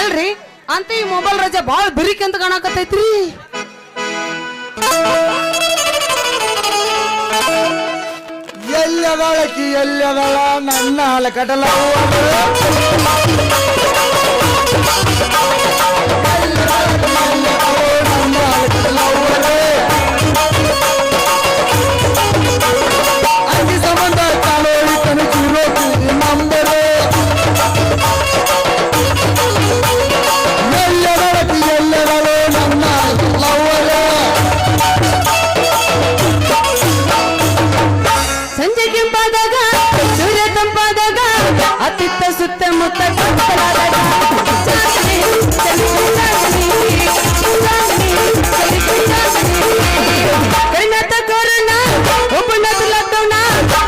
ಅಲ್ರಿ ಅಂತ ಈ ಮೊಬೈಲ್ ರಜೆ ಬಾಳ ಬಿರಿಕೆ ಅಂತ ಕಾಣಕತ್ತೈತ್ರಿ. ಎಲ್ಲದಳಕಿ ಎಲ್ಲದಳ ನನ್ನ ಹಾಲ ಕಡಲ ಅಂಗಿ ಸಂಬಂಧ ಕಾಲೋಳಿ ಕನಸಿರೋ ನಂಬರು ಎಲ್ಲದಳಕಿ ಎಲ್ಲದಳು ನನ್ನ ಲವ್ವರೇ. ಸಂಜೆ ಕೆಂಪಾದಾಗ ಸೂರ್ಯ ತಂಪಾದಾಗ ಅತ್ತಿತ್ತ ಸುತ್ತಮುತ್ತ ಕರಿನಾಥ ಕೊರೋನ ಒಬ್ಬಣ್ಣದ ಲಾಕ್ಡೌನ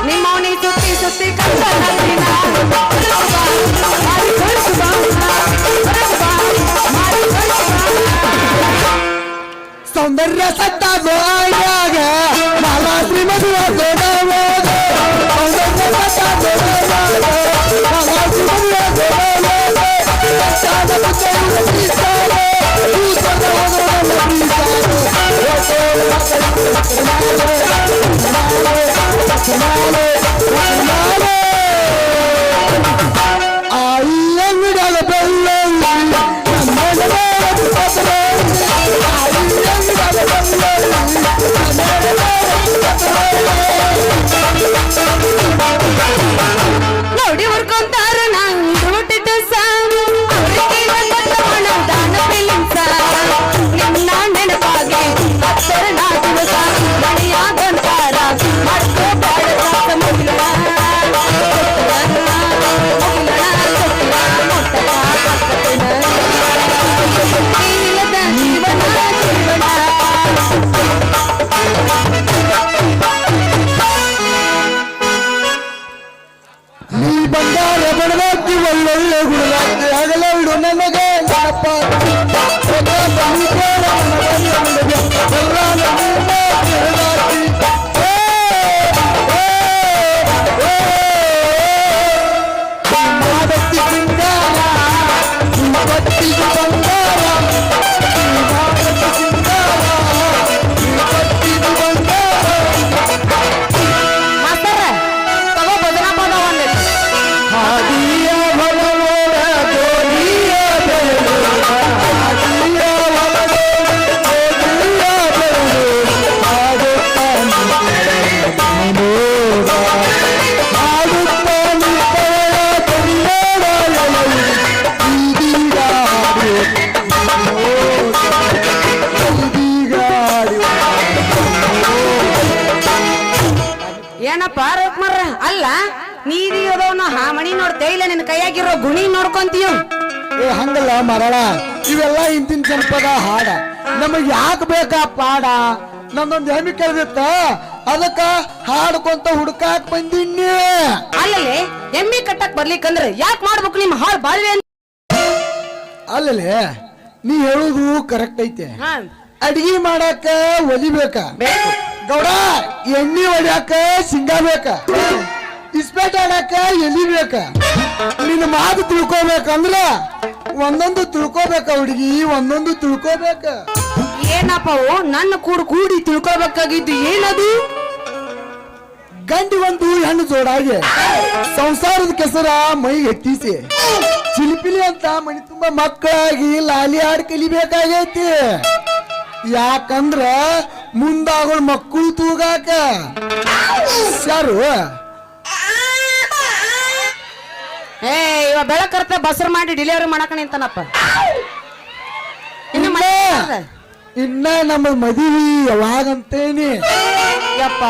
ನಿಮ್ಮವನಿ ಸುತ್ತಿ ಸುತ್ತಿ ಸೌಂದರ್ಯ ಸತ್ತಾಗೋ ಆಗ ಮಹಾರಾತ್ರಿ ಮದುವೆ ಆಯ್ಯಂಗಡ ಬೆಲ್ಲ ನೋಡಿ ಹುರ್ಕೊಂತಾರ ನಂಗೆ ಸಾರು ದಾನ ಫಿಲಿಂಗ್ಸ ನಿನ್ನ ನೆನಪಾಗಿ ಹತ್ತರ ನಾ ದಿವಸ ಮಣಿಯಾದಂತಾರ ಮಾಡ್ಕೋ ಬೇಡ ಮುಗಿಲ ಜೀವನ ಜೀವನ ನೀ ಬಂಗಾರ ಬಡದಾಕಿ ಒಳ್ಳೊಳ್ಳೆ ಗುಡದಾಕಿ ಆಗಲ ಬಿಡು ನನಗೆ ನೆನಪ ಏನಪ್ಪ ರೋಕ್ಮರ್ರ ಅಲ್ಲ ನೀದಿಯೋದವನು ಹಾ ಮಣಿ ನೋಡ್ತೇ ಇಲ್ಲ ನಿನ್ನ ಕೈಯಾಗಿರೋ ಗುಣಿ ನೋಡ್ಕೊಂತೀಯ. ಏ ಹಂಗಲ್ಲ ಮರಳ ಇವೆಲ್ಲ ಇಂತಿನ ಜನಪದ ಹಾಡ ನಮಗ್ ಯಾಕೆ ಬೇಕಾ ಪಾಡ ನನ್ನೊಂದು ಹೆಮ್ಮೆ ಕರೆದಿತ್ತ ಅದಕ್ಕ ಹಾಡ್ಕೊಂತ ಹುಡ್ಕಾಕ್ ಬಂದಿನಿ. ಅಲ್ಲಲ್ಲಿ ಎಮ್ಮಿ ಕಟ್ಟಕ್ ಬರ್ಲಿಕ್ಕಂದ್ರೆ ಯಾಕೆ ಮಾಡ್ಬೇಕು ನಿಮ್ಮ ಹಾಳು ಬಾಳ್ವೆ ಅಲ್ಲೇ ನೀ ಹೇಳುದು ಕರೆಕ್ಟ್ ಐತೆ. ಅಡಿಗೆ ಮಾಡಾಕ ಒಲಿಬೇಕ ಗೌಡ, ಎಣ್ಣೆ ಹೊಡ್ಯಾಕ ಸಿಂಗ ಬೇಕ, ಇಸ್ಪೇಟ್ ಆಡಾಕ ಎಲಿ ಬೇಕ. ನಿನ್ನ ಮಾತು ತಿಳ್ಕೊಬೇಕಂದ್ರ ಒಂದೊಂದು ತಿಳ್ಕೊಬೇಕ ಹುಡುಗಿ, ಒಂದೊಂದು ತಿಳ್ಕೊಬೇಕ. ಏನಪ್ಪವು ನನ್ನ ಕೂಡಿ ತಿಳ್ಕೊಬೇಕಾಗಿದ್ದು ಏನದು? ಗಂಡಿ ಒಂದು ಹೆಣ್ಣು ಜೋಡಾಗಿ ಸಂಸಾರದ ಕೆಸರ ಮೈ ಎತ್ತಿಸಿ ಚಿಲಿಪಿಲಿ ಅಂತ ಮನಿ ತುಂಬಾ ಮಕ್ಕಳಾಗಿ ಲಾಲಿ ಹಾಡ್ ಕಲಿಬೇಕಾಗೈತಿ. ಯಾಕಂದ್ರ ಮುಂದಾಗೋಳ್ ಮಕ್ಕಳು ತೂಗಾಕ ಯಾರು ಇವ ಬೆಳಕರ್ತ ಬಸರ್ ಮಾಡಿ ಡೆಲಿವರಿ ಮಾಡಕ ನಿಂತಾನಪ್ಪ. ಇನ್ನ ನಮ್ಮ ಮದುವೆ ಯಾವಾಗಂತೇನಿ ಯಪ್ಪ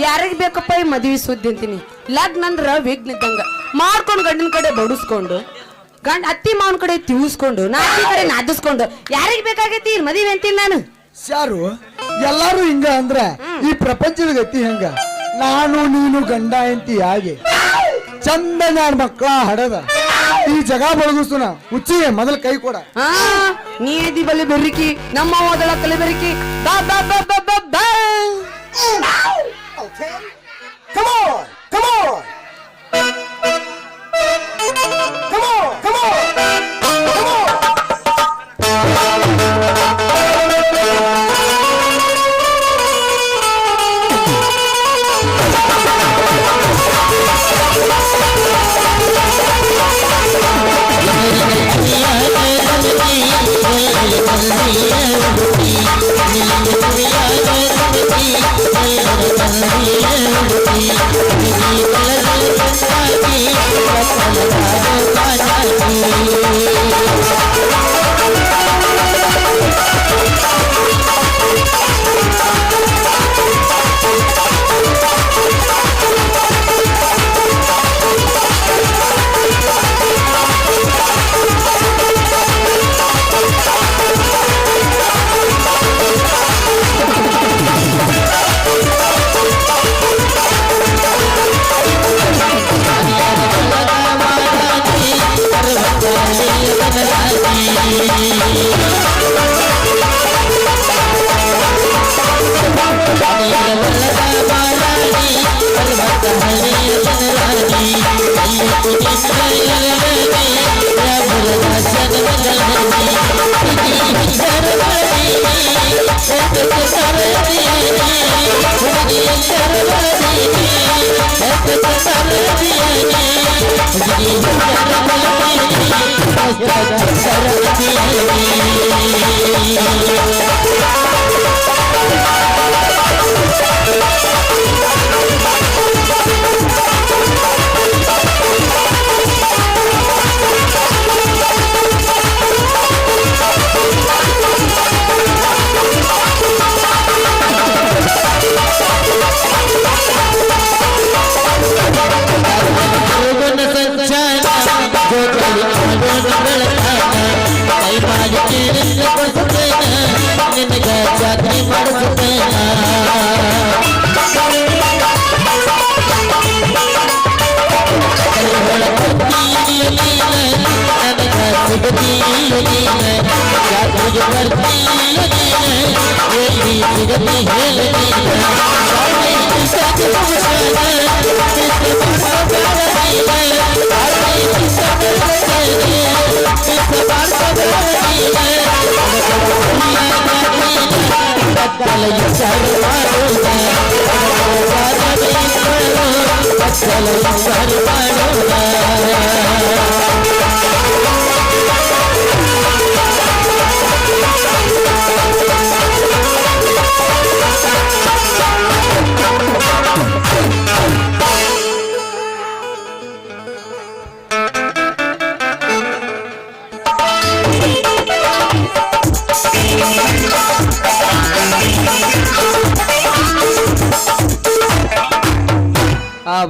ಯಾರಿಗ್ ಬೇಕಪ್ಪ ಈ ಮದ್ವಿ ಸುದ್ದಿ ಅಂತೀನಿ. ಲಗ್ನ ಅಂದ್ರ ವಿಘ್ನ ಇದ್ದಂಗ ಮಾಡ್ಕೊಂಡು ಗಂಡನ ಕಡೆ ಬಡಿಸ್ಕೊಂಡು ಅತ್ತಿ ಮಾವನ ಕಡೆ ತಿಳ್ಸ್ಕೊಂಡು ನಾತಿ ಕಡೆ ನಾದಿಸ್ಕೊಂಡು ಯಾರಿಗ್ ಬೇಕಾಗೈತಿ ಮದುವೆ ಅಂತೀನಿ ನಾನು. ಯಾರು ಎಲ್ಲಾರು ಹಿಂಗ ಅಂದ್ರ ಈ ಪ್ರಪಂಚದ ಗತಿ ಹಂಗ. ನಾನು ನೀನು ಗಂಡ ಎಂತಿ ಹಾಗೆ ಚಂದ ನಾಡ್ ಮಕ್ಕಳ ಹಡದ ಈ ಜಗ ಬಳಗಿಸ್ತುನ ಹುಚ್ಚಿಗೆ ಮೊದಲ ಕೈ ಕೊಡ. ನೀದಿ ಬಲಿ ಬೆರಿಕಿ ನಮ್ಮ ಓದಳ ತಲೆ ಬೆರಿಕಿ ಬಾ ಬಾ ಬಾ ಬಾ ಬಾ ಬಾ. Come on, come on. Come on, come on. Come on.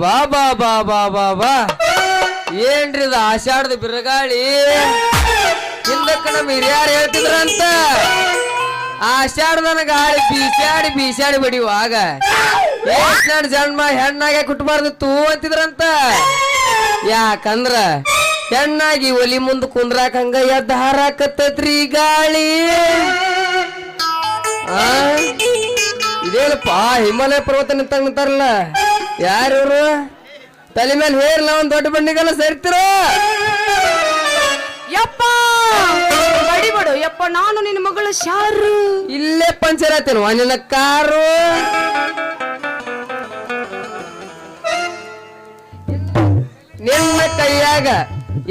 ಬಾ ಬಾ ಬಾ ಬಾ ಬಾ ಬಾ ಏನ್ರಿ ಇದು ಆಷಾಢದ ಬಿರುಗಾಳಿ ಹಿಂದಕ್ಕ ನಮ್ಮ ಹಿರಿಯಾರು ಹೇಳ್ತಿದ್ರಂತ ಆಷಾಢದನ ಗಾಳಿ ಬೀಸಾಡಿ ಬೀಸಾಡಿ ಬಡಿಯುವಾಗ ನನ್ನ ಜನ್ಮ ಹೆಣ್ಣಾಗೆ ಕುಟ್ಬಾರ್ದಿತ್ತು ಅಂತಿದ್ರಂತ ಯಾಕಂದ್ರ ಹೆಣ್ಣಾಗಿ ಒಲಿ ಮುಂದ್ ಕುಂದ್ರಾಕ ಹಂಗ ಎದ್ದ ಹಾರಾಕತ್ತೈತ್ರಿ ಈ ಗಾಳಿ ಇದೇನಪ್ಪ ಹಿಮಾಲಯ ಪರ್ವತ ನಿಂತಾರಲ್ಲ ಯಾರು ತಲೆ ಮೇಲೆ ಹೇರ್ಲ ಒಂದ್ ದೊಡ್ಡ ಬಂಡಿಗೆಲ್ಲ ಸೇರ್ತಿರೋ ಯಪ್ಪ ಬಡಿಬಿಡು ಯಪ್ಪ ನಾನು ನಿನ್ನ ಮಗಳು ಶಾರು ಇಲ್ಲೇ ಪಂಚರ್ ಆತೇನು ನಿನ್ನ ಕಾರು ನಿನ್ನ ಕೈಯಾಗ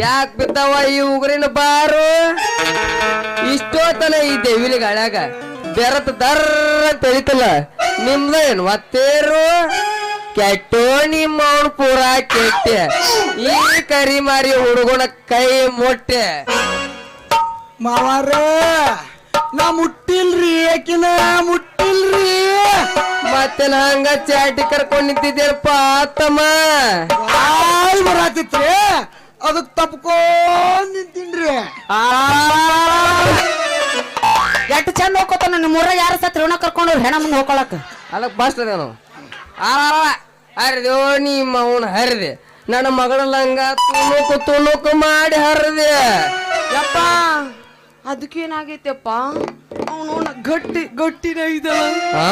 ಯಾಕೆ ಬಿದ್ದಾವ ಈ ಉಗುರಿನ ಬಾರು ಇಷ್ಟೋತನ ಈ ದೇವಿಲಿ ಗಾಳ್ಯಾಗ ಬೆರತ ದರ್ರ ತಿಳಿತಲ್ಲ ನಿಮ್ದೇನು ಮತ್ತೇರು ಕೆಟ್ಟೋ ನಿಮ್ಮ ಅವನು ಪೂರಾ ಕೆಟ್ಟೆ ಈ ಕರಿ ಮಾರಿ ಹುಡುಗನ ಕೈ ಮೊಟ್ಟೆ ಮಾವಾರ ನಾ ಮುಟ್ಟಿಲ್ರಿ ಯಾಕಿನ ಮುಟ್ಟಿಲ್ರಿ ಮತ್ತೆ ಹಂಗ ಚಾಟಿ ಕರ್ಕೊಂಡ್ ನಿಂತಿದ್ದೀರಪ್ಪ ತಮ್ಮ ಆಯ್ ಬರಾತಿತ್ರಿ ಅದಕ್ ತಪ್ಕೊಂಡ್ ನಿಂತೀನ್ರಿ ಎಷ್ಟು ಚಂದ ಹೋಗ್ಕೋತಾನ ನಿಮ್ಮ ಊರಾಗ ಯಾರ ಸತ್ರ ಋಣ ಕರ್ಕೊಂಡು ಹೆಣ ಮುಂದೆ ಹೋಗ್ಕೊಳಕ ಅಲ್ಲಕ್ ಬಾಸ್ಟ್ ನಾನು ಹರಿದೆ ನಿಮ್ಮ ಅವನು ಹರಿದೆ ನನ್ನ ಮಗಳ ಲಂಗ ತುಣುಕು ತುಣುಕು ಮಾಡಿ ಹರಿದೆ ಯಪ್ಪ ಅದಕ್ಕೇನಾಗೈತೆಪ್ಪ ಅವನು ಗಟ್ಟಿ ಗಟ್ಟಿನ ಇದ್ದಾಳ ಆ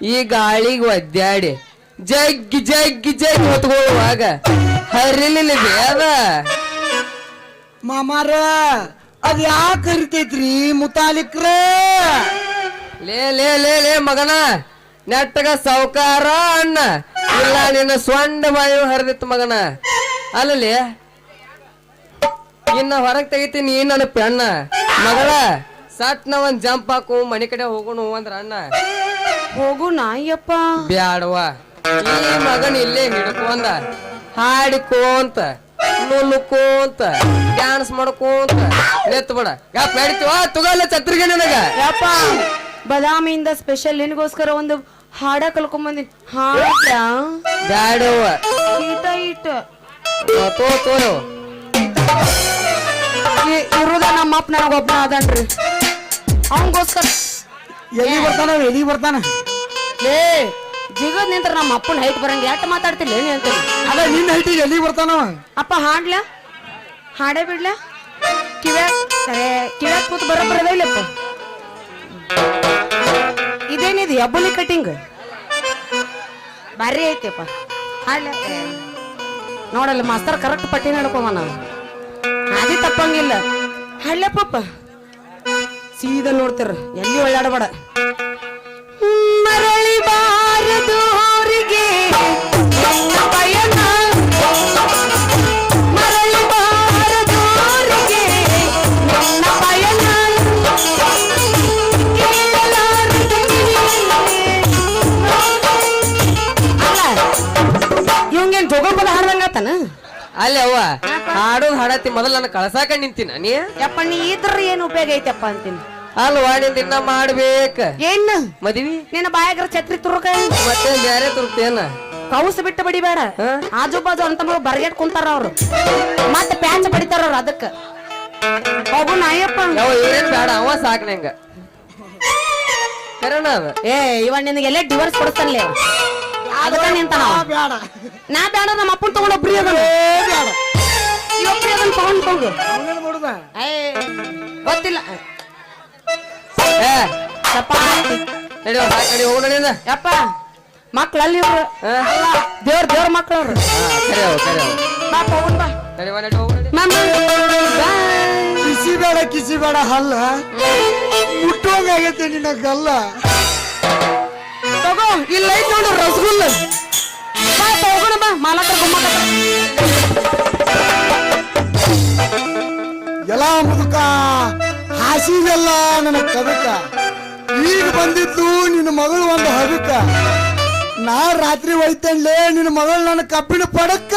ಈ ಗಾಳಿಗೆ ಒದ್ದಾಡಿ ಜಗ್ಗಿ ಜಗ್ಗಿ ಜಗ್ಗಿ ಹೊತ್ಕೊಳ್ಳುವಾಗ ಹರಿಲಿಲ್ಲ ಬೇದ ಮಾಮಾರ ಅದ್ ಯಾಕೆ ಹರಿತೈತ್ರಿ ಮುತಾಲಿಕ್ರ ಲೇ ಲೇ ಲೇ ಲೇ ಮಗನ ನೆಟ್ಟಗ ಸಾವುಕಾರ ಅಣ್ಣ ಇಲ್ಲ ನಿನ್ನ ಸೊಂಡ ಬಾಯಿ ಹರಿದಿತ್ತು ಮಗನ ಅಲ್ಲಲ್ಲಿ ಇನ್ನ ಹೊರಗ್ ತೆಗಿತೀನಿ ನನ್ನ ಪೆಣ್ಣ ಮಗಳ ಸಟ್ನ ಒಂದ್ ಜಂಪ್ ಹಾಕು ಮನೆ ಕಡೆ ಹೋಗೋಣ ಅಂದ್ರ ಅಣ್ಣ ಹೋಗುಣ ಯಪ್ಪ ಬ್ಯಾಡವ ಈ ಮಗನ ಇಲ್ಲೇ ಹಿಡ್ಕೊಂಡ ಹಾಡಿಕೋಂತ ನುಲ್ಕೋಂತ ಡ್ಯಾನ್ಸ್ ಮಾಡ್ಕೋಂತ ನೆತ್ ಬಿಡ ಯಾಕೆ ನಡೀತೀವ ತಗೋಲ್ಲ ಛತ್ರಿಗೆ ನನಗ ಯಪ್ಪ ಬದಾಮಿಯಿಂದ ಸ್ಪೆಷಲ್ ನಿನಗೋಸ್ಕರ ಒಂದು ಹಾಡ ಕಲ್ಕೊಂಬಂದಿನಿ ಹಾಡ್ಯಾ ಬ್ಯಾಡವ ಈಟ ಈಟ ತೋ ಇರುದ ನಮ್ಮ ಅಪ್ಪ ನನಗೊಬ್ಬನ ಅದನ್ರಿ ಅವನಿಗೋಸ್ಕರ ಎಲ್ಲಿ ಬರ್ತಾನ ಲೇ ಜಿಗದ್ ನಿಂತ್ರ ನಮ್ಮ ಅಪ್ಪನ ಹೈಟ್ ಬರಂಗ ಯಾಕೆ ಮಾತಾಡ್ತಿಲ್ಲ ನೀ ಅಂತ ಅದ ನಿನ್ನ ಹೈಟಿಗೆ ಎಲ್ಲಿ ಬರ್ತಾನವ ಅಪ್ಪ ಹಾಡ್ಲ ಹಾಡೇ ಬಿಡ್ಲ ಕಿವ್ಯಾಗ ಕೂತ್ ಬರೋಬ್ಬರದ ಇಲ್ಲಪ್ಪ ಇದೇನಿದೆ ಅಬ್ಬುಲಿ ಕಟಿಂಗ್ ಭಾರಿ ಐತಿಪ್ಪ ಅಲ್ಲ ನೋಡಲ್ಲ ಮಾಸ್ತರ್ ಕರೆಕ್ಟ್ ಪಟ್ಟಿ ನಡ್ಕೋವ ನಾವು ಅದೇ ತಪ್ಪಂಗಿಲ್ಲ ಹಳ್ಳೆ ಪಾಪ ಸೀದಾ ನೋಡ್ತಿರ ಎಲ್ಲಿ ಒಳ್ಳಾಡಬೇಡ ಮರಳಿ ಬಾರದೋರಿಗೆ ನನ್ನ ಪಯಣ ಮರಳಿ ಬಾರದೋರಿಗೆ ನನ್ನ ಪಯಣ ಕೇಳಲಾರದ ಕಿವಿಯಲ್ಲಿ. ಅಲ್ಲ ಇವಂಗೇನ್ ಜೋಗಪದ ಹಾಡ್ದಂಗಾತನ ಅಲ್ಲಿ ಅವ್ವ ಹಾಡೋದು ಹಾಡತಿ ಮೊದಲು ನನ್ನ ಕಳ್ಸಾಕ ನಿಂತಿನ ನೀ ಯಪ್ಪ ನೀ ಇದ್ರ ಏನ್ ಉಪಯೋಗ ಐತಪ್ಪ ಅಂತೀನಿ ಅಲ್ವಾ ನಿನ್ ದಿನ ಮಾಡ್ಬೇಕ ಏನ್ ಮದ್ವಿ ನಿನ್ನ ಬಾಯಾಗ್ರ ಛತ್ರಿ ತುರುಕ ಮತ್ತೆ ಬ್ಯಾರೆ ತುರ್ತೇನ ಕೌಸ್ ಬಿಟ್ಟು ಬಡಿಬೇಡ ಆಜು ಬಾಜು ಅಂತ ಬರ್ಗೆಟ್ ಕುಂತಾರ ಅವ್ರು ಮತ್ತೆ ಪ್ಯಾಚ್ ಬಡಿತಾರ ಅವ್ರು ಅದಕ್ಕ ಹೋಗು ನಾಯಪ್ಪ ಯಾವ ಏನ್ ಬೇಡ ಅವ ಸಾಕ್ ನಂಗ ಕರೋಣ ಅದ ಏ ಇವ ನಿನಗೆ ಎಲ್ಲ ಡಿವೋರ್ಸ್ ಕೊಡ್ತಾನಲ್ಲ ಇವ. ಅದಕ್ಕ ನಿಂತಾನ ಅವ. ಬೇಡ ನಾ ಬೇಡ ನಮ್ಮ ಅಪ್ಪನ ತಗೊಂಡ್ ಒಬ್ರಿ ಅದನ್ನ ಬೇಡ ಒಬ್ರಿ ಅದನ್ನ ತಗೊಂಡ್ ಹೋಗು ಅವನೇನು ಮಾಡುದ ಏ ಗೊತ್ತಿಲ್ಲ ಏ ಚಪಾತಿ ನಡಿ ಸಾಕ್ ನಡಿ ಹೋಗೋಣ ನೀನ ಯಪ್ಪ ಮಕ್ಳಲ್ಲಿ ಇವ್ರು ದೇವ್ರ ಮಕ್ಳು ಅವ್ರು ಕರೆ ಅವ ಕರೆ ಅವ ಬಾಪ ಹೋಗುನ್ ಬಾ ನಡಿ ಬಾ ನಡಿ ಹೋಗೋಣ ನಡಿ. ಮಾಮ ಕಿಸಿ ಬೇಡ ಹಲ್ಲ ಮುಟ್ಟುವಂಗ ಆಗೈತೆ ನಿನ್ನ ಗಲ್ಲ ತಗೋ ಇಲ್ಲ ಐತ್ ನೋಡು ರಸಗುಲ್ಲ ಬಾಪ ಹೋಗೋಣ ಬಾ ಮಾಲಕರ ಗುಮ್ಮಟ ಎಲ್ಲ ಮುದುಕ ಹಾಸಿಗೆಲ್ಲ ನನ್ನ ಕದಕ ಈಗ ಬಂದಿದ್ದು ನಿನ್ನ ಮಗಳು ಒಂದು ಹದಕ ನಾ ರಾತ್ರಿ ಒಯ್ತೇನ್ಲೇ ನಿನ್ನ ಮಗಳು ನನ್ನ ಕಬ್ಬಿಣ ಪಡಕ್ಕ